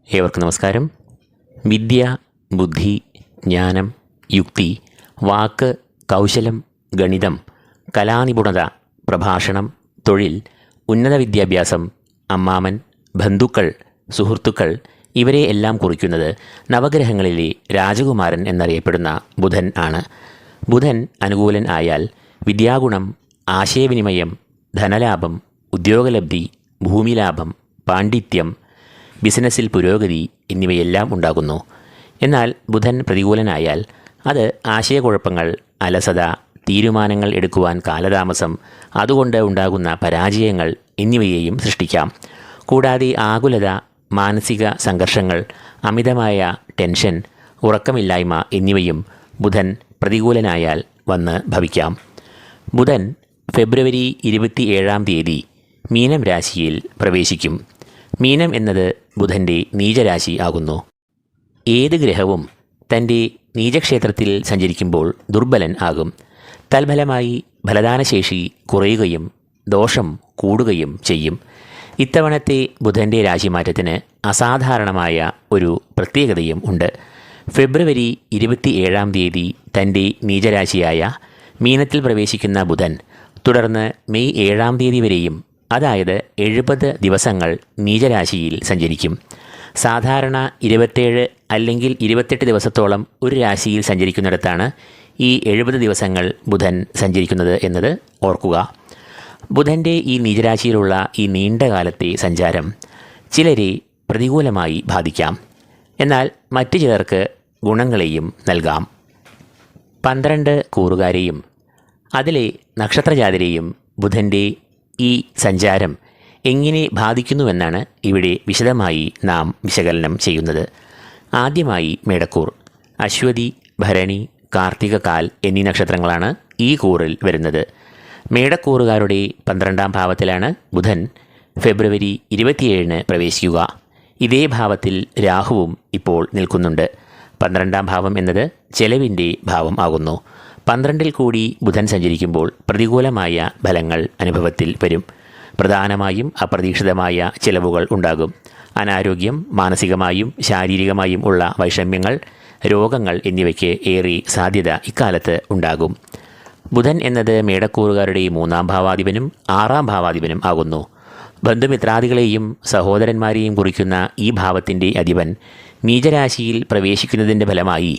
ഏവർക്കും നമസ്കാരം. വിദ്യ, ബുദ്ധി, ജ്ഞാനം, യുക്തി, വാക്ക്, കൗശലം, ഗണിതം, കലാനിപുണത, പ്രഭാഷണം, തൊഴിൽ, ഉന്നത വിദ്യാഭ്യാസം, അമ്മാമൻ, ബന്ധുക്കൾ, സുഹൃത്തുക്കൾ ഇവരെ എല്ലാം കുറിക്കുന്നത് നവഗ്രഹങ്ങളിലെ രാജകുമാരൻ എന്നറിയപ്പെടുന്ന ബുധൻ ആണ്. ബുധൻ അനുകൂലൻ ആയാൽ വിദ്യാഗുണം, ആശയവിനിമയം, ധനലാഭം, ഉദ്യോഗലബ്ധി, ഭൂമിലാഭം, പാണ്ഡിത്യം, ബിസിനസ്സിൽ പുരോഗതി എന്നിവയെല്ലാം ഉണ്ടാകുന്നു. എന്നാൽ ബുധൻ പ്രതികൂലനായാൽ അത് ആശയക്കുഴപ്പങ്ങൾ, അലസത, തീരുമാനങ്ങൾ എടുക്കുവാൻ കാലതാമസം, അതുകൊണ്ട് ഉണ്ടാകുന്ന പരാജയങ്ങൾ എന്നിവയെയും സൃഷ്ടിക്കാം. കൂടാതെ ആകുലത, മാനസിക സംഘർഷങ്ങൾ, അമിതമായ ടെൻഷൻ, ഉറക്കമില്ലായ്മ എന്നിവയും ബുധൻ പ്രതികൂലനായാൽ വന്ന് ഭവിക്കാം. ബുധൻ ഫെബ്രുവരി 27 മീനം രാശിയിൽ പ്രവേശിക്കും. മീനം എന്നത് ബുധൻ്റെ നീചരാശി ആകുന്നു. ഏത് ഗ്രഹവും തൻ്റെ നീചക്ഷേത്രത്തിൽ സഞ്ചരിക്കുമ്പോൾ ദുർബലൻ ആകും. തൽഫലമായി ഫലദാനശേഷി കുറയുകയും ദോഷം കൂടുകയും ചെയ്യും. ഇത്തവണത്തെ ബുധൻ്റെ രാശിമാറ്റത്തിന് അസാധാരണമായ ഒരു പ്രത്യേകതയും ഉണ്ട്. ഫെബ്രുവരി 27 തൻ്റെ നീചരാശിയായ മീനത്തിൽ പ്രവേശിക്കുന്ന ബുധൻ തുടർന്ന് മെയ് 7 വരെയും, അതായത് 70 ദിവസങ്ങൾ നീചരാശിയിൽ സഞ്ചരിക്കും. സാധാരണ 27 അല്ലെങ്കിൽ 28 ദിവസത്തോളം ഒരു രാശിയിൽ സഞ്ചരിക്കുന്നിടത്താണ് ഈ 70 ദിവസങ്ങൾ ബുധൻ സഞ്ചരിക്കുന്നത് എന്നത് ഓർക്കുക. ബുധൻ്റെ ഈ നീചരാശിയിലുള്ള ഈ നീണ്ടകാലത്തെ സഞ്ചാരം ചിലരെ പ്രതികൂലമായി ബാധിക്കാം. എന്നാൽ മറ്റു ചിലർക്ക് ഗുണങ്ങളെയും നൽകാം. 12 കൂറുകാരെയും അതിലെ നക്ഷത്രജാതരെയും ബുധൻ്റെ ഈ സഞ്ചാരം എങ്ങനെ ബാധിക്കുന്നുവെന്നാണ് ഇവിടെ വിശദമായി നാം വിശകലനം ചെയ്യുന്നത്. ആദ്യമായി മേടക്കൂർ. അശ്വതി, ഭരണി, കാർത്തിക, കാൽ എന്നീ നക്ഷത്രങ്ങളാണ് ഈ കൂറിൽ വരുന്നത്. മേടക്കൂറുകാരുടെ 12ാം ഭാവത്തിലാണ് ബുധൻ ഫെബ്രുവരി 27 പ്രവേശിക്കുക. ഇതേ ഭാവത്തിൽ രാഹുവും ഇപ്പോൾ നിൽക്കുന്നുണ്ട്. 12ാം ഭാവം എന്നത് ചെലവിൻ്റെ ഭാവം ആകുന്നു. 12ൽ കൂടി ബുധൻ സഞ്ചരിക്കുമ്പോൾ പ്രതികൂലമായ ഫലങ്ങൾ അനുഭവത്തിൽ വരും. പ്രധാനമായും അപ്രതീക്ഷിതമായ ചിലവുകൾ ഉണ്ടാകും. അനാരോഗ്യം, മാനസികമായും ശാരീരികമായും ഉള്ള വൈഷമ്യങ്ങൾ, രോഗങ്ങൾ എന്നിവയ്ക്ക് ഏറെ സാധ്യത ഇക്കാലത്ത് ഉണ്ടാകും. ബുധൻ എന്നത് മേടക്കൂറുകാരുടെ 3ാം ഭാവാധിപനും 6ാം ഭാവാധിപനും ആകുന്നു. ബന്ധുമിത്രാദികളെയും സഹോദരന്മാരെയും കുറിക്കുന്ന ഈ ഭാവത്തിൻ്റെ അധിപൻ നീചരാശിയിൽ പ്രവേശിക്കുന്നതിൻ്റെ ഫലമായി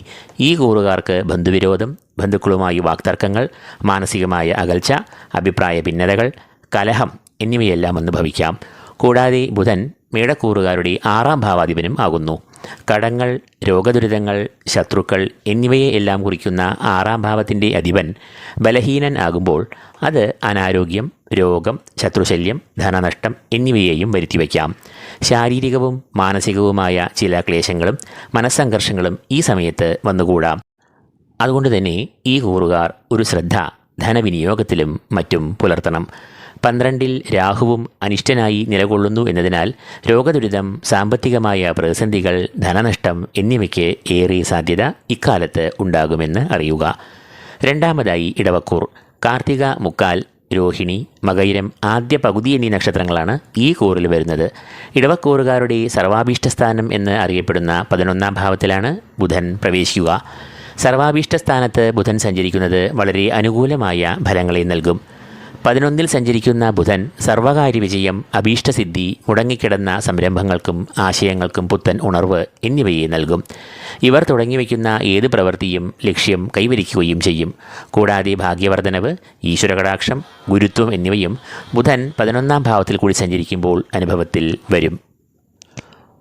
ഈ കൂറുകാർക്ക് ബന്ധുവിരോധം, ബന്ധുക്കളുമായി വാക്തർക്കങ്ങൾ, മാനസികമായ അകൽച്ച, അഭിപ്രായ ഭിന്നതകൾ, കലഹം എന്നിവയെല്ലാം വന്ന് ഭവിക്കാം. കൂടാതെ ബുധൻ മേടക്കൂറുകാരുടെ 6ാം ഭാവാധിപനും ആകുന്നു. കടങ്ങൾ, രോഗദുരിതങ്ങൾ, ശത്രുക്കൾ എന്നിവയെ എല്ലാം കുറിക്കുന്ന 6ാം ഭാവത്തിൻ്റെ അധിപൻ ബലഹീനൻ ആകുമ്പോൾ അത് അനാരോഗ്യം, രോഗം, ശത്രുശല്യം, ധനനഷ്ടം എന്നിവയെയും വരുത്തിവെക്കാം. ശാരീരികവും മാനസികവുമായ ചില ക്ലേശങ്ങളും മനസ്സംഘർഷങ്ങളും ഈ സമയത്ത് വന്നുകൂടാം. അതുകൊണ്ട് തന്നെ ഈ കൂറുകാർ ഒരു ശ്രദ്ധ ധനവിനിയോഗത്തിലും മറ്റും പുലർത്തണം. 12ൽ രാഹുവും അനിഷ്ടനായി നിലകൊള്ളുന്നു എന്നതിനാൽ രോഗദുരിതം, സാമ്പത്തികമായ പ്രതിസന്ധികൾ, ധനനഷ്ടം എന്നിവയ്ക്ക് ഏറെ സാധ്യത ഇക്കാലത്ത് ഉണ്ടാകുമെന്ന് അറിയുക. രണ്ടാമതായി ഇടവക്കൂർ. കാർത്തിക, മുക്കാൽ, രോഹിണി, മകയിരം, ആദ്യ പകുതി എന്നീ നക്ഷത്രങ്ങളാണ് ഈ കൂറിൽ വരുന്നത്. ഇടവക്കൂറുകാരുടെ സർവാഭീഷ്ടസ്ഥാനം എന്ന് അറിയപ്പെടുന്ന 11ാം ഭാവത്തിലാണ് ബുധൻ പ്രവേശിക്കുക. സർവാഭീഷ്ടസ്ഥാനത്ത് ബുധൻ സഞ്ചരിക്കുന്നത് വളരെ അനുകൂലമായ ഫലങ്ങളെ നൽകും. 11ൽ സഞ്ചരിക്കുന്ന ബുധൻ സർവകാര്യ വിജയം, അഭീഷ്ടസിദ്ധി, മുടങ്ങിക്കിടന്ന സംരംഭങ്ങൾക്കും ആശയങ്ങൾക്കും പുത്തൻ ഉണർവ് എന്നിവയെ നൽകും. ഇവർ തുടങ്ങിവെക്കുന്ന ഏത് പ്രവൃത്തിയും ലക്ഷ്യം കൈവരിക്കുകയും ചെയ്യും. കൂടാതെ ഭാഗ്യവർദ്ധനവ്, ഈശ്വരകടാക്ഷം, ഗുരുത്വം എന്നിവയും ബുധൻ 11ാം ഭാവത്തിൽ കൂടി സഞ്ചരിക്കുമ്പോൾ അനുഭവത്തിൽ വരും.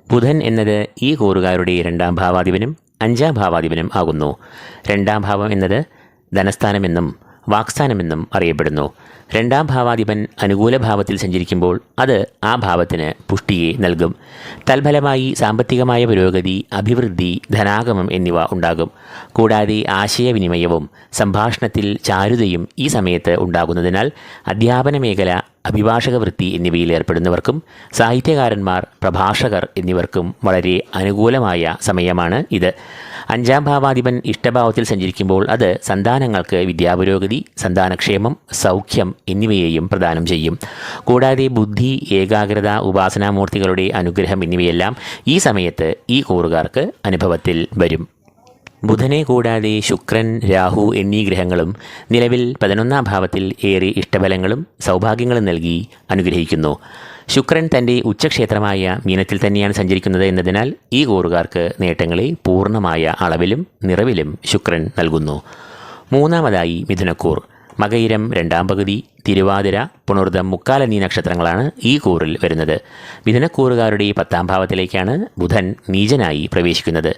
ബുധൻ എന്നത് ഈ കൂറുകാരുടെ 2ാം ഭാവാധിപനും 5ാം ഭാവാധിപനും ആകുന്നു. 2ാം ഭാവം എന്നത് ധനസ്ഥാനമെന്നും വാക്സ്ഥാനമെന്നും അറിയപ്പെടുന്നു. 2ാം ഭാവാധിപൻ അനുകൂല ഭാവത്തിൽ സഞ്ചരിക്കുമ്പോൾ അത് ആ ഭാവത്തിന് പുഷ്ടിയെ നൽകും. തൽഫലമായി സാമ്പത്തികമായ പുരോഗതി, അഭിവൃദ്ധി, ധനാഗമം എന്നിവ ഉണ്ടാകും. കൂടാതെ ആശയവിനിമയവും സംഭാഷണത്തിൽ ചാരുതയും ഈ സമയത്ത് ഉണ്ടാകുന്നതിനാൽ അധ്യാപന മേഖല, അഭിഭാഷക വൃത്തി എന്നിവയിൽ ഏർപ്പെടുന്നവർക്കും സാഹിത്യകാരന്മാർ, പ്രഭാഷകർ എന്നിവർക്കും വളരെ അനുകൂലമായ സമയമാണ് ഇത്. 5-ാം ഭാവാധിപൻ ഇഷ്ടഭാവത്തിൽ സഞ്ചരിക്കുമ്പോൾ അത് സന്താനങ്ങൾക്ക് വിദ്യാപുരോഗതി, സന്താനക്ഷേമം, സൗഖ്യം എന്നിവയെയും പ്രദാനം ചെയ്യും. കൂടാതെ ബുദ്ധി, ഏകാഗ്രത, ഉപാസനാമൂർത്തികളുടെ അനുഗ്രഹം എന്നിവയെല്ലാം ഈ സമയത്ത് ഈ കൂറുകാർക്ക് അനുഭവത്തിൽ വരും. ബുധനെ കൂടാതെ ശുക്രൻ, രാഹു എന്നീ ഗ്രഹങ്ങളും നിലവിൽ 11-ാം ഭാവത്തിൽ ഏറെ ഇഷ്ടഫലങ്ങളും സൗഭാഗ്യങ്ങളും നൽകി അനുഗ്രഹിക്കുന്നു. ശുക്രൻ തൻ്റെ ഉച്ചക്ഷേത്രമായ മീനത്തിൽ തന്നെയാണ് സഞ്ചരിക്കുന്നത് എന്നതിനാൽ ഈ കൂറുകാർക്ക് നേട്ടങ്ങളെ പൂർണ്ണമായ അളവിലും നിറവിലും ശുക്രൻ നൽകുന്നു. 3-ാമതായി മിഥുനക്കൂർ. മകയിരം 2-ാം പകുതി, തിരുവാതിര, പുണർദം, മുക്കാൽ എന്നീ നക്ഷത്രങ്ങളാണ് ഈ കൂറിൽ വരുന്നത്. മിഥുനക്കൂറുകാരുടെ 10-ാം ഭാവത്തിലേക്കാണ് ബുധൻ നീചനായി പ്രവേശിക്കുന്നത്.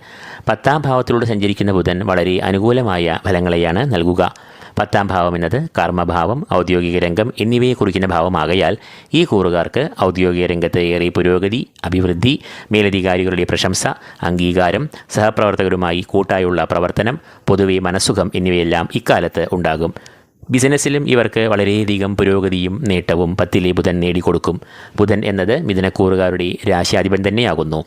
10-ാം ഭാവത്തിലൂടെ സഞ്ചരിക്കുന്ന ബുധൻ വളരെ അനുകൂലമായ ഫലങ്ങളെയാണ് നൽകുക. 10-ാം ഭാവം എന്നത് കർമ്മഭാവം, ഔദ്യോഗിക രംഗം എന്നിവയെ കുറിക്കുന്ന ഭാവമാകയാൽ ഈ കൂറുകാർക്ക് ഔദ്യോഗിക രംഗത്ത് ഏറെ പുരോഗതി, അഭിവൃദ്ധി, മേലധികാരികളുടെ പ്രശംസ, അംഗീകാരം, സഹപ്രവർത്തകരുമായി കൂട്ടായുള്ള പ്രവർത്തനം, പൊതുവെ മനസ്സുഖം എന്നിവയെല്ലാം ഇക്കാലത്ത് ഉണ്ടാകും. ബിസിനസ്സിലും ഇവർക്ക് വളരെയധികം പുരോഗതിയും നേട്ടവും 10-ലെ ബുധൻ നേടിക്കൊടുക്കും. ബുധൻ എന്നത് മിഥുനക്കൂറുകാരുടെ രാശിയാധിപൻ തന്നെയാകുന്നു.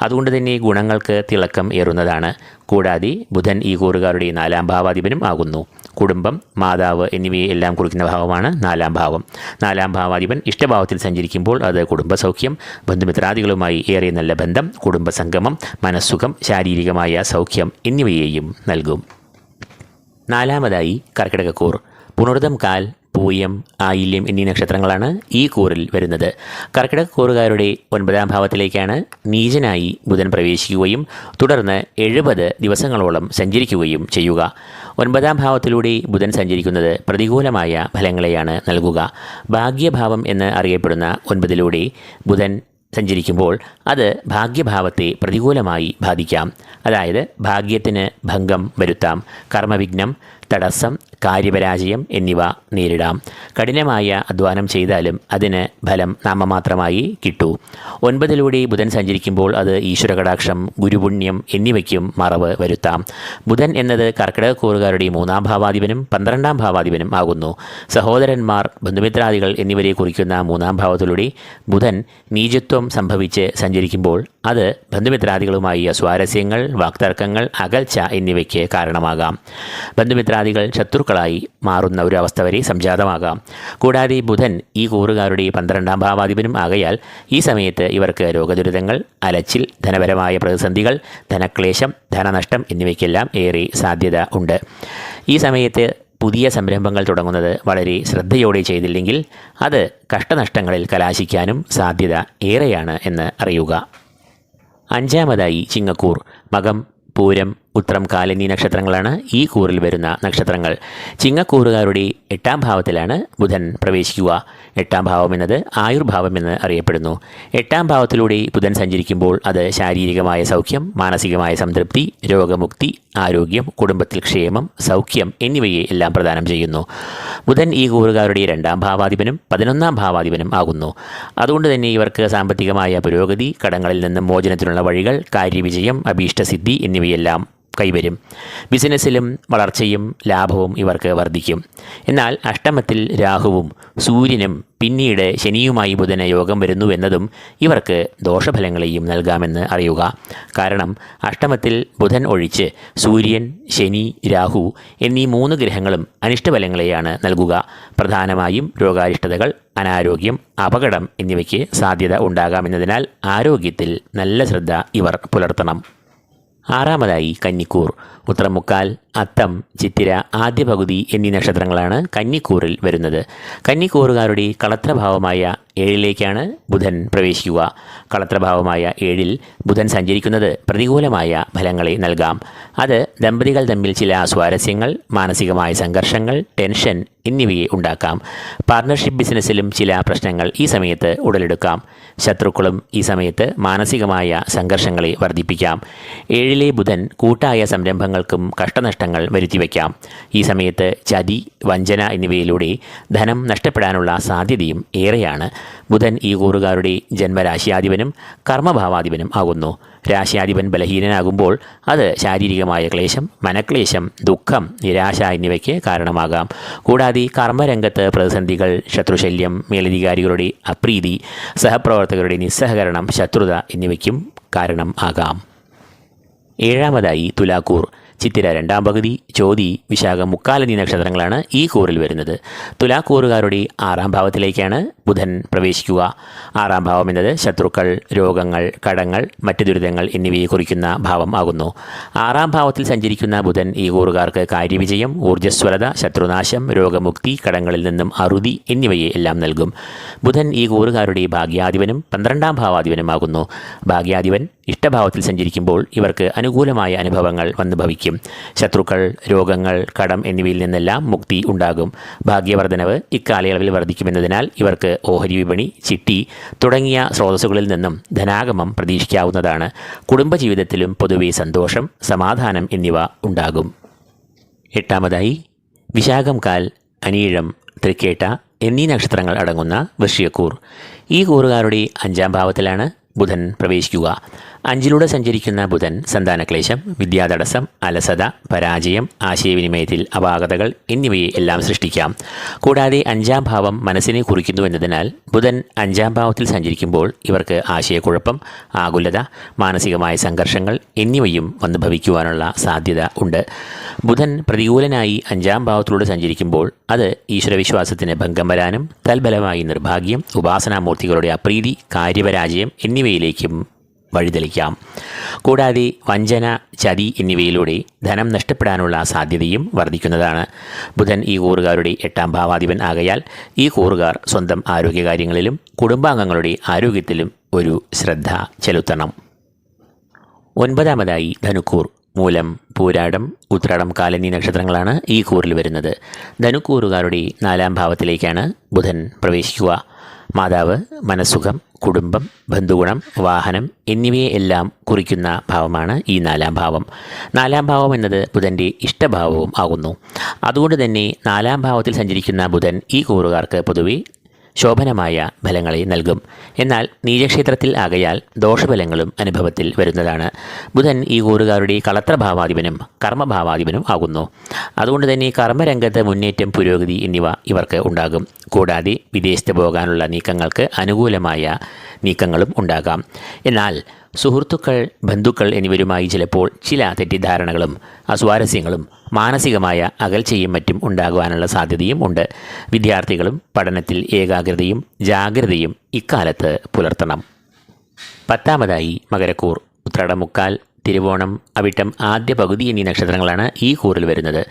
അതുകൊണ്ട് തന്നെ ഗുണങ്ങൾക്ക് തിളക്കം ഏറുന്നതാണ്. കൂടാതെ ബുധൻ ഈ കൂറുകാരുടെ 4-ാം ഭാവാധിപനും ആകുന്നു. കുടുംബം, മാതാവ് എന്നിവയെ എല്ലാം കുറിക്കുന്ന ഭാവമാണ് 4-ാം ഭാവം. 4-ാം ഭാവാധിപൻ ഇഷ്ടഭാവത്തിൽ സഞ്ചരിക്കുമ്പോൾ അത് കുടുംബസൗഖ്യം, ബന്ധുമിത്രാദികളുമായി ഏറെ നല്ല ബന്ധം, കുടുംബസംഗമം, മനസ്സുഖം, ശാരീരികമായ സൗഖ്യം എന്നിവയെയും നൽകും. 4-ാമതായി കർക്കിടകക്കൂർ. പുണർദം, കാൽ, പൂയം, ആയില്യം എന്നീ നക്ഷത്രങ്ങളാണ് ഈ കൂറിൽ വരുന്നത്. കർക്കിടകക്കൂറുകാരുടെ 9-ാം ഭാവത്തിലേക്കാണ് നീചനായി ബുധൻ പ്രവേശിക്കുകയും തുടർന്ന് 70 ദിവസങ്ങളോളം സഞ്ചരിക്കുകയും ചെയ്യുക. 9-ാം ഭാവത്തിലൂടെ ബുധൻ സഞ്ചരിക്കുന്നത് പ്രതികൂലമായ ഫലങ്ങളെയാണ് നൽകുക. ഭാഗ്യഭാവം എന്ന് അറിയപ്പെടുന്ന 9-ലൂടെ ബുധൻ സഞ്ചരിക്കുമ്പോൾ അത് ഭാഗ്യഭാവത്തെ പ്രതികൂലമായി ബാധിക്കാം. അതായത് ഭാഗ്യത്തിന് ഭംഗം വരുത്താം, കർമ്മവിഘ്നം, തടസ്സം, കാര്യപരാജയം എന്നിവ നേരിടാം. കഠിനമായ അധ്വാനം ചെയ്താലും അതിന് ഫലം നാമമാത്രമായി കിട്ടൂ. 9-ലൂടെ ബുധൻ സഞ്ചരിക്കുമ്പോൾ അത് ഈശ്വരകടാക്ഷം, ഗുരുപുണ്യം എന്നിവയ്ക്കും മറവ് വരുത്താം. ബുധൻ എന്നത് കർക്കിടകക്കൂറുകാരുടെ 3-ാം ഭാവാധിപനും 12-ാം ഭാവാധിപനും ആകുന്നു. സഹോദരന്മാർ, ബന്ധുമിത്രാദികൾ എന്നിവരെ കുറിക്കുന്ന 3-ാം ഭാവത്തിലൂടെ ബുധൻ നീചത്വം സംഭവിച്ച് സഞ്ചരിക്കുമ്പോൾ അത് ബന്ധുമിത്രാദികളുമായി അസ്വാരസ്യങ്ങൾ, വാക്തർക്കങ്ങൾ, അകൽച്ച എന്നിവയ്ക്ക് കാരണമാകാം. ബന്ധുമിത്രാദികൾ ശത്രുക്കളായി മാറുന്ന ഒരു അവസ്ഥ വരെ സംജാതമാകാം. കൂടാതെ ബുധൻ ഈ കൂറുകാരുടെ 12-ാം ഭാവാധിപനും ആകയാൽ ഈ സമയത്ത് ഇവർക്ക് രോഗദുരിതങ്ങൾ, അലച്ചിൽ, ധനപരമായ പ്രതിസന്ധികൾ, ധനക്ലേശം, ധനനഷ്ടം എന്നിവയ്ക്കെല്ലാം ഏറെ സാധ്യത ഉണ്ട്. ഈ സമയത്ത് പുതിയ സംരംഭങ്ങൾ തുടങ്ങുന്നത് വളരെ ശ്രദ്ധയോടെ ചെയ്തില്ലെങ്കിൽ അത് കഷ്ടനഷ്ടങ്ങളിൽ കലാശിക്കാനും സാധ്യത ഏറെയാണ് എന്ന് അറിയുക. 5-ാമതായി ചിങ്ങക്കൂർ. മകം, പൂരം, ഉത്രം, കാൽ എന്നീ നക്ഷത്രങ്ങളാണ് ഈ കൂറിൽ വരുന്ന നക്ഷത്രങ്ങൾ. ചിങ്ങക്കൂറുകാരുടെ 8-ാം ഭാവത്തിലാണ് ബുധൻ പ്രവേശിക്കുക. 8-ാം ഭാവം എന്നത് ആയുർഭാവം എന്ന് അറിയപ്പെടുന്നു. 8-ാം ഭാവത്തിലൂടെ ബുധൻ സഞ്ചരിക്കുമ്പോൾ അത് ശാരീരികമായ സൗഖ്യം, മാനസികമായ സംതൃപ്തി, രോഗമുക്തി, ആരോഗ്യം, കുടുംബത്തിൽ ക്ഷേമം, സൗഖ്യം എന്നിവയെ എല്ലാം പ്രദാനം ചെയ്യുന്നു. ബുധൻ ഈ കൂറുകാരുടെ 2-ാം ഭാവാധിപനും 11-ാം ഭാവാധിപനും ആകുന്നു. അതുകൊണ്ട് തന്നെ ഇവർക്ക് സാമ്പത്തികമായ പുരോഗതി, കടങ്ങളിൽ നിന്നും മോചനത്തിനുള്ള വഴികൾ, കാര്യവിജയം, അഭീഷ്ടസിദ്ധി എന്നിവയെല്ലാം കൈവരും. ബിസിനസ്സിലും വളർച്ചയും ലാഭവും ഇവർക്ക് വർദ്ധിക്കും. എന്നാൽ അഷ്ടമത്തിൽ രാഹുവും സൂര്യനും പിന്നീട് ശനിയുമായി ബുധന് യോഗം വരുന്നു എന്നതും ഇവർക്ക് ദോഷഫലങ്ങളെയും നൽകാമെന്ന് അറിയുക. കാരണം അഷ്ടമത്തിൽ ബുധൻ ഒഴിച്ച് സൂര്യൻ, ശനി, രാഹു എന്നീ 3 ഗ്രഹങ്ങളും അനിഷ്ടഫലങ്ങളെയാണ് നൽകുക. പ്രധാനമായും രോഗാരിഷ്ടതകൾ, അനാരോഗ്യം, അപകടം എന്നിവയ്ക്ക് സാധ്യത ഉണ്ടാകാമെന്നതിനാൽ ആരോഗ്യത്തിൽ നല്ല ശ്രദ്ധ ഇവർ പുലർത്തണം. 6-ാമതായി കന്നിക്കൂർ. ഉത്രം, മുക്കാൽ, അത്തം, ചിത്തിര, ആദ്യ പകുതി എന്നീ നക്ഷത്രങ്ങളാണ് കന്നിക്കൂറിൽ വരുന്നത്. കന്നിക്കൂറുകാരുടെ കളത്രഭാവമായ 7-ലേക്കാണ് ബുധൻ പ്രവേശിക്കുക. കളത്രഭാവമായ 7-ൽ ബുധൻ സഞ്ചരിക്കുന്നത് പ്രതികൂലമായ ഫലങ്ങളെ നൽകാം. അത് ദമ്പതികൾ തമ്മിൽ ചില സ്വാരസ്യങ്ങൾ, മാനസികമായ സംഘർഷങ്ങൾ, ടെൻഷൻ എന്നിവയെ ഉണ്ടാക്കാം. പാർട്ണർഷിപ്പ് ബിസിനസ്സിലും ചില പ്രശ്നങ്ങൾ ഈ സമയത്ത് ഉടലെടുക്കാം. ശത്രുക്കളും ഈ സമയത്ത് മാനസികമായ സംഘർഷങ്ങളെ വർദ്ധിപ്പിക്കാം. 7-ലെ ബുധൻ കൂട്ടായ സംരംഭങ്ങൾക്കും കഷ്ടനഷ്ടങ്ങൾ വരുത്തിവെക്കാം. ഈ സമയത്ത് ചതി, വഞ്ചന എന്നിവയിലൂടെ ധനം നഷ്ടപ്പെടാനുള്ള സാധ്യതയും ഏറെയാണ്. ബുധൻ ഈ കൂറുകാരുടെ ജന്മരാശിയാധിപനും കർമ്മഭാവാധിപനും ആകുന്നു. രാശിയാധിപൻ ബലഹീനനാകുമ്പോൾ അത് ശാരീരികമായ ക്ലേശം, മനക്ലേശം, ദുഃഖം, നിരാശ എന്നിവയ്ക്ക് കാരണമാകാം. കൂടാതെ കർമ്മരംഗത്ത് പ്രതിസന്ധികൾ, ശത്രുശല്യം, മേലധികാരികളുടെ അപ്രീതി, സഹപ്രവർത്തകരുടെ നിസ്സഹകരണം, ശത്രുത എന്നിവയ്ക്കും കാരണം ആകാം. ഏഴാമതായി തുലാക്കൂർ. ചിത്തിര രണ്ടാം പകുതി, ചോതി, വിശാഖം, മുക്കാൽ എന്നീ നക്ഷത്രങ്ങളാണ് ഈ കൂറിൽ വരുന്നത്. തുലാക്കൂറുകാരുടെ ആറാം ഭാവത്തിലേക്കാണ് ബുധൻ പ്രവേശിക്കുക. ആറാം ഭാവം എന്നത് ശത്രുക്കൾ, രോഗങ്ങൾ, കടങ്ങൾ, മറ്റ് ദുരിതങ്ങൾ എന്നിവയെ കുറിക്കുന്ന ഭാവം ആകുന്നു. ആറാം ഭാവത്തിൽ സഞ്ചരിക്കുന്ന ബുധൻ ഈ കൂറുകാർക്ക് കാര്യവിജയം, ഊർജ്ജസ്വലത, ശത്രുനാശം, രോഗമുക്തി, കടങ്ങളിൽ നിന്നും അറുതി എന്നിവയെ എല്ലാം നൽകും. ബുധൻ ഈ കൂറുകാരുടെ ഭാഗ്യാധിപനും 12ാം ഭാവാധിപനുമാകുന്നു. ഭാഗ്യാധിപൻ ഇഷ്ടഭാവത്തിൽ സഞ്ചരിക്കുമ്പോൾ ഇവർക്ക് അനുകൂലമായ അനുഭവങ്ങൾ വന്നു ഭവിക്കും. ശത്രുക്കൾ, രോഗങ്ങൾ, കടം എന്നിവയിൽ നിന്നെല്ലാം മുക്തി ഉണ്ടാകും. ഭാഗ്യവർദ്ധനവ് ഇക്കാലയളവിൽ വർദ്ധിക്കുമെന്നതിനാൽ ഇവർക്ക് ഓഹരി വിപണി, ചിട്ടി തുടങ്ങിയ സ്രോതസ്സുകളിൽ നിന്നും ധനാഗമം പ്രതീക്ഷിക്കാവുന്നതാണ്. കുടുംബജീവിതത്തിലും പൊതുവെ സന്തോഷം, സമാധാനം എന്നിവ ഉണ്ടാകും. എട്ടാമതായി വിശാഖം കാൽ, അനീഴം, തൃക്കേട്ട എന്നീ നക്ഷത്രങ്ങൾ അടങ്ങുന്ന വൃശ്ചികക്കൂർ. ഈ കൂറുകാരുടെ 5ാം ഭാവത്തിലാണ് ബുധൻ പ്രവേശിക്കുക. 5ലൂടെ സഞ്ചരിക്കുന്ന ബുധൻ സന്താനക്ലേശം, വിദ്യാതടസ്സം, അലസത, പരാജയം, ആശയവിനിമയത്തിൽ അപാകതകൾ എന്നിവയെ എല്ലാം സൃഷ്ടിക്കാം. കൂടാതെ 5ാം ഭാവം മനസ്സിനെ കുറിക്കുന്നു എന്നതിനാൽ ബുധൻ 5ാം ഭാവത്തിൽ സഞ്ചരിക്കുമ്പോൾ ഇവർക്ക് ആശയക്കുഴപ്പം, ആകുലത, മാനസികമായ സംഘർഷങ്ങൾ എന്നിവയും വന്നു ഭവിക്കുവാനുള്ള സാധ്യത ഉണ്ട്. ബുധൻ പ്രതികൂലനായി 5ാം ഭാവത്തിലൂടെ സഞ്ചരിക്കുമ്പോൾ അത് ഈശ്വരവിശ്വാസത്തിന് ഭംഗം വരാനും തൽഫലമായി നിർഭാഗ്യം, ഉപാസനാമൂർത്തികളുടെ അപ്രീതി, കാര്യപരാജയം എന്നിവയിലേക്കും വഴിതെളിക്കാം. കൂടാതെ വഞ്ചന, ചതി എന്നിവയിലൂടെ ധനം നഷ്ടപ്പെടാനുള്ള സാധ്യതയും വർദ്ധിക്കുന്നതാണ്. ബുധൻ ഈ കൂറുകാരുടെ 8ാം ഭാവാധിപൻ ആകയാൽ ഈ കൂറുകാർ സ്വന്തം ആരോഗ്യകാര്യങ്ങളിലും കുടുംബാംഗങ്ങളുടെ ആരോഗ്യത്തിലും ഒരു ശ്രദ്ധ ചെലുത്തണം. 9ാമതായി ധനുക്കൂർ. മൂലം, പൂരാടം, ഉത്രാടം, കാൽ എന്നീ നക്ഷത്രങ്ങളാണ് ഈ കൂറിൽ വരുന്നത്. ധനുക്കൂറുകാരുടെ 4ാം ഭാവത്തിലേക്കാണ് ബുധൻ പ്രവേശിക്കുക. മാതാവ്, മനസ്സുഖം, കുടുംബം, ബന്ധുഗുണം, വാഹനം എന്നിവയെ എല്ലാം കുറിക്കുന്ന ഭാവമാണ് ഈ 4ാം ഭാവം. 4ാം ഭാവം എന്നത് ബുധൻ്റെ ഇഷ്ടഭാവവും ആകുന്നു. അതുകൊണ്ട് തന്നെ 4ാം ഭാവത്തിൽ സഞ്ചരിക്കുന്ന ബുധൻ ഈ കൂറുകാർക്ക് പൊതുവെ ശോഭനമായ ഫലങ്ങളെ നൽകും. എന്നാൽ നീചക്ഷേത്രത്തിൽ ആകയാൽ ദോഷഫലങ്ങളും അനുഭവത്തിൽ വരുന്നതാണ്. ബുധൻ ഈ കൂറുകാരുടെ കളത്രഭാവാധിപനും കർമ്മഭാവാധിപനും ആകുന്നു. അതുകൊണ്ട് തന്നെ കർമ്മരംഗത്ത് മുന്നേറ്റം, പുരോഗതി എന്നിവ ഇവർക്ക് ഉണ്ടാകും. കൂടാതെ വിദേശത്ത് പോകാനുള്ള നീക്കങ്ങൾക്ക് അനുകൂലമായ നീക്കങ്ങളും ഉണ്ടാകാം. എന്നാൽ സുഹൃത്തുക്കൾ, ബന്ധുക്കൾ എന്നിവരുമായി ചിലപ്പോൾ ചില തെറ്റിദ്ധാരണകളും അസ്വാരസ്യങ്ങളും മാനസികമായ അകൽച്ചയും മറ്റും ഉണ്ടാകുവാനുള്ള സാധ്യതയും ഉണ്ട്. വിദ്യാർത്ഥികളും പഠനത്തിൽ ഏകാഗ്രതയും ജാഗ്രതയും ഇക്കാലത്ത് പുലർത്തണം. 10ാമതായി മകരക്കൂർ. ഉത്രാടം, മുക്കാൽ, തിരുവോണം, അവിട്ടം ആദ്യ പകുതി എന്നീ നക്ഷത്രങ്ങളാണ് ഈ കൂറിൽ വരുന്നത്.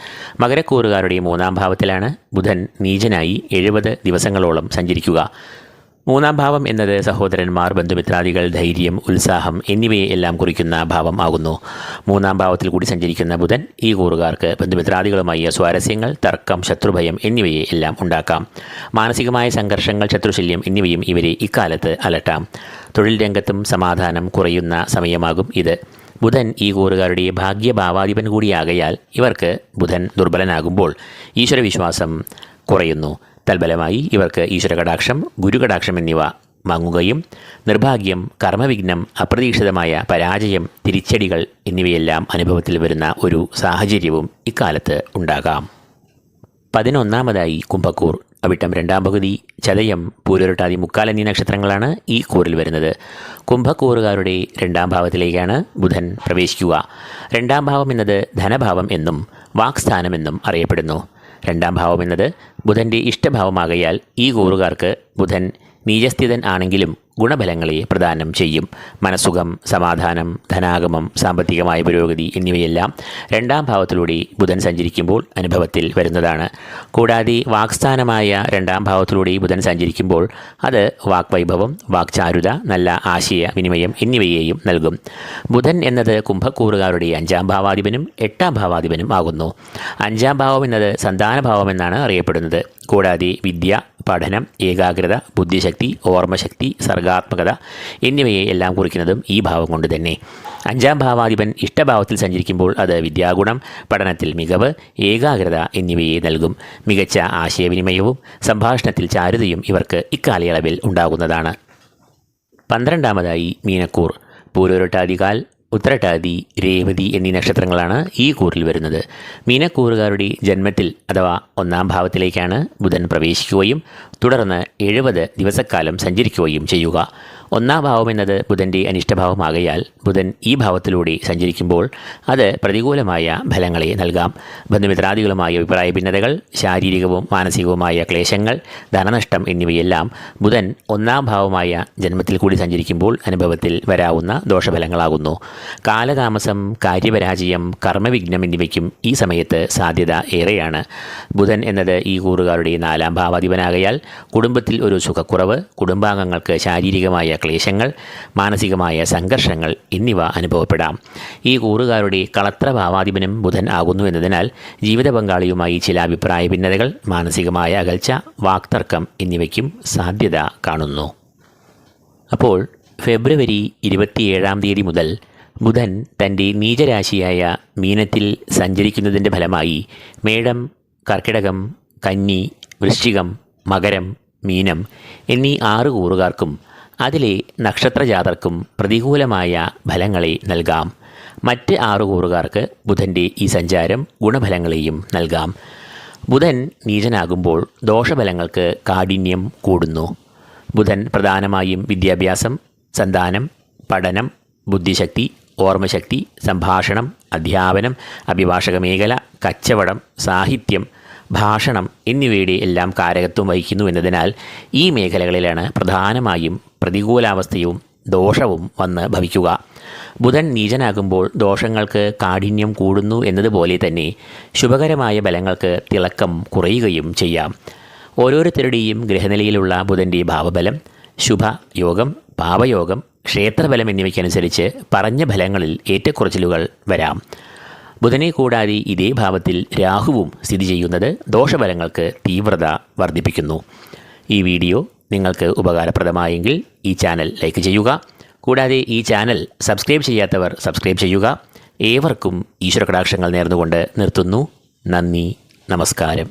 മകരക്കൂറുകാരുടെ 3ാം ഭാവത്തിലാണ് ബുധൻ നീചനായി 70 ദിവസങ്ങളോളം സഞ്ചരിക്കുക. 3ാം ഭാവം എന്നത് സഹോദരന്മാർ, ബന്ധുമിത്രാദികൾ, ധൈര്യം, ഉത്സാഹം എന്നിവയെ എല്ലാം കുറിക്കുന്ന ഭാവം ആകുന്നു. 3ാം ഭാവത്തിൽ കൂടി സഞ്ചരിക്കുന്ന ബുധൻ ഈ കൂറുകാർക്ക് ബന്ധുമിത്രാദികളുമായി സ്വാരസ്യങ്ങൾ, തർക്കം, ശത്രുഭയം എന്നിവയെ എല്ലാം ഉണ്ടാക്കാം. മാനസികമായ സംഘർഷങ്ങൾ, ശത്രുശല്യം എന്നിവയും ഇവരെ ഇക്കാലത്ത് അലട്ടാം. തൊഴിൽ രംഗത്തും സമാധാനം കുറയുന്ന സമയമാകും ഇത്. ബുധൻ ഈ കൂറുകാരുടെ ഭാഗ്യഭാവാധിപൻ കൂടിയാകയാൽ ഇവർക്ക് ബുധൻ ദുർബലനാകുമ്പോൾ ഈശ്വരവിശ്വാസം കുറയുന്നു. തൽഫലമായി ഇവർക്ക് ഈശ്വരകടാക്ഷം, ഗുരുകടാക്ഷം എന്നിവ മങ്ങുകയും നിർഭാഗ്യം, കർമ്മവിഘ്നം, അപ്രതീക്ഷിതമായ പരാജയം, തിരിച്ചടികൾ എന്നിവയെല്ലാം അനുഭവത്തിൽ വരുന്ന ഒരു സാഹചര്യവും ഇക്കാലത്ത് ഉണ്ടാകാം. 11ാമതായി കുംഭക്കൂർ. അവിട്ടം 2ാം പകുതി, ചതയം, പൂരുരുട്ടാതി, മുക്കാൽ എന്നീ നക്ഷത്രങ്ങളാണ് ഈ കൂറിൽ വരുന്നത്. കുംഭക്കൂറുകാരുടെ 2ാം ഭാവത്തിലേക്കാണ് ബുധൻ പ്രവേശിക്കുക. 2ാം ഭാവം എന്നത് ധനഭാവം എന്നും വാക്സ്ഥാനമെന്നും അറിയപ്പെടുന്നു. 2ാം ഭാവം എന്നത് ബുധൻ്റെ ഇഷ്ടഭാവമാകയാൽ ഈ കൂറുകാർക്ക് ബുധൻ നീചസ്ഥിതൻ ആണെങ്കിലും ഗുണഫലങ്ങളെ പ്രദാനം ചെയ്യും. മനസ്സുഖം, സമാധാനം, ധനാഗമം, സാമ്പത്തികമായ പുരോഗതി എന്നിവയെല്ലാം 2ാം ഭാവത്തിലൂടെ ബുധൻ സഞ്ചരിക്കുമ്പോൾ അനുഭവത്തിൽ വരുന്നതാണ്. കൂടാതെ വാക്സ്ഥാനമായ 2ാം ഭാവത്തിലൂടെ ബുധൻ സഞ്ചരിക്കുമ്പോൾ അത് വാക്വൈഭവം, വാക്ചാരുത, നല്ല ആശയ വിനിമയം എന്നിവയെയും നൽകും. ബുധൻ എന്നത് കുംഭക്കൂറുകാരുടെ 5ാം ഭാവാധിപനും 8ാം ഭാവാധിപനും ആകുന്നു. 5ാം ഭാവം എന്നത് സന്താനഭാവം എന്നാണ് അറിയപ്പെടുന്നത്. കൂടാതെ വിദ്യ, പഠനം, ഏകാഗ്രത, ബുദ്ധിശക്തി, ഓർമ്മശക്തി, സർഗാത്മകത എന്നിവയെ എല്ലാം കുറിക്കുന്നതും ഈ ഭാവം കൊണ്ട് തന്നെ. 5ാം ഭാവാധിപൻ ഇഷ്ടഭാവത്തിൽ സഞ്ചരിക്കുമ്പോൾ അത് വിദ്യാഗുണം, പഠനത്തിൽ മികവ്, ഏകാഗ്രത എന്നിവയെ നൽകും. മികച്ച ആശയവിനിമയവും സംഭാഷണത്തിൽ ചാരുതയും ഇവർക്ക് ഇക്കാലയളവിൽ ഉണ്ടാകുന്നതാണ്. 12ാമതായി മീനക്കൂർ. പൂരുരുട്ടാതികാൽ, ഉത്തരട്ടാതി, രേവതി എന്നീ നക്ഷത്രങ്ങളാണ് ഈ കൂറിൽ വരുന്നത്. മീനക്കൂറുകാരുടെ ജന്മത്തിൽ അഥവാ 1ാം ഭാവത്തിലേക്കാണ് ബുധൻ പ്രവേശിക്കുകയും തുടർന്ന് 70 ദിവസക്കാലം സഞ്ചരിക്കുകയും ചെയ്യുക. ഒന്നാം ഭാവം എന്നത് ബുധൻ്റെ അനിഷ്ടഭാവമാകയാൽ ബുധൻ ഈ ഭാവത്തിലൂടെ സഞ്ചരിക്കുമ്പോൾ അത് പ്രതികൂലമായ ഫലങ്ങളെ നൽകാം. ബന്ധുമിത്രാദികളുമായ അഭിപ്രായ ഭിന്നതകൾ, ശാരീരികവും മാനസികവുമായ ക്ലേശങ്ങൾ, ധനനഷ്ടം എന്നിവയെല്ലാം ബുധൻ ഒന്നാം ഭാവമായ ജന്മത്തിൽ കൂടി സഞ്ചരിക്കുമ്പോൾ അനുഭവത്തിൽ വരാവുന്ന ദോഷഫലങ്ങളാകുന്നു. കാലതാമസം, കാര്യപരാജയം, കർമ്മവിഘ്നം എന്നിവയ്ക്കും ഈ സമയത്ത് സാധ്യത ഏറെയാണ്. ബുധൻ എന്നത് ഈ കൂറുകാരുടെ 4ാം ഭാവാധിപനാകയാൽ കുടുംബത്തിൽ ഒരു സുഖക്കുറവ്, കുടുംബാംഗങ്ങൾക്ക് ശാരീരികമായ ക്ലേശങ്ങൾ, മാനസികമായ സംഘർഷങ്ങൾ എന്നിവ അനുഭവപ്പെടാം. ഈ കൂറുകാരുടെ കളത്ര ഭാവാധിപനും ബുധൻ ആകുന്നു എന്നതിനാൽ ജീവിത പങ്കാളിയുമായി ചില അഭിപ്രായ ഭിന്നതകൾ, മാനസികമായ അകൽച്ച, വാക്തർക്കം എന്നിവയ്ക്കും സാധ്യത കാണുന്നു. അപ്പോൾ ഫെബ്രുവരി 27-ാം തീയതി മുതൽ ബുധൻ തൻ്റെ നീചരാശിയായ മീനത്തിൽ സഞ്ചരിക്കുന്നതിൻ്റെ ഫലമായി മേടം, കർക്കിടകം, കന്നി, വൃശ്ചികം, മകരം, മീനം എന്നീ 6 കൂറുകാർക്കും അതിലെ നക്ഷത്രജാതർക്കും പ്രതികൂലമായ ഫലങ്ങളെ നൽകാം. മറ്റ് 6 കൂറുകാർക്ക് ബുധൻ്റെ ഈ സഞ്ചാരം ഗുണഫലങ്ങളെയും നൽകാം. ബുധൻ നീചനാകുമ്പോൾ ദോഷഫലങ്ങൾക്ക് കാഠിന്യം കൂടുന്നു. ബുധൻ പ്രധാനമായും വിദ്യാഭ്യാസം, സന്താനം, പഠനം, ബുദ്ധിശക്തി, ഓർമ്മശക്തി, സംഭാഷണം, അധ്യാപനം, അഭിഭാഷക മേഖല, കച്ചവടം, സാഹിത്യം, ഭാഷണം എന്നിവയുടെ എല്ലാം കാരകത്വം വഹിക്കുന്നു എന്നതിനാൽ ഈ മേഖലകളിലാണ് പ്രധാനമായും പ്രതികൂലാവസ്ഥയും ദോഷവും വന്ന് ഭവിക്കുക. ബുധൻ നീചനാകുമ്പോൾ ദോഷങ്ങൾക്ക് കാഠിന്യം കൂടുന്നു എന്നതുപോലെ തന്നെ ശുഭകരമായ ബലങ്ങൾക്ക് തിളക്കം കുറയുകയും ചെയ്യാം. ഓരോരുത്തരുടെയും ഗ്രഹനിലയിലുള്ള ബുധൻ്റെ ഭാവബലം, ശുഭയോഗം, പാപയോഗം, ക്ഷേത്രബലം എന്നിവയ്ക്കനുസരിച്ച് പറഞ്ഞ ഫലങ്ങളിൽ ഏറ്റക്കുറച്ചിലുകൾ വരാം. ബുധനെ കൂടാതെ ഇതേ ഭാവത്തിൽ രാഹുവും സ്ഥിതി ചെയ്യുന്നത് ദോഷഫലങ്ങൾക്ക് തീവ്രത വർദ്ധിപ്പിക്കുന്നു. ഈ വീഡിയോ നിങ്ങൾക്ക് ഉപകാരപ്രദമായെങ്കിൽ ഈ ചാനൽ ലൈക്ക് ചെയ്യുക. കൂടാതെ ഈ ചാനൽ സബ്സ്ക്രൈബ് ചെയ്യാത്തവർ സബ്സ്ക്രൈബ് ചെയ്യുക. ഏവർക്കും ഈശ്വരകടാക്ഷങ്ങൾ നേർന്നുകൊണ്ട് നിർത്തുന്നു. നന്ദി, നമസ്കാരം.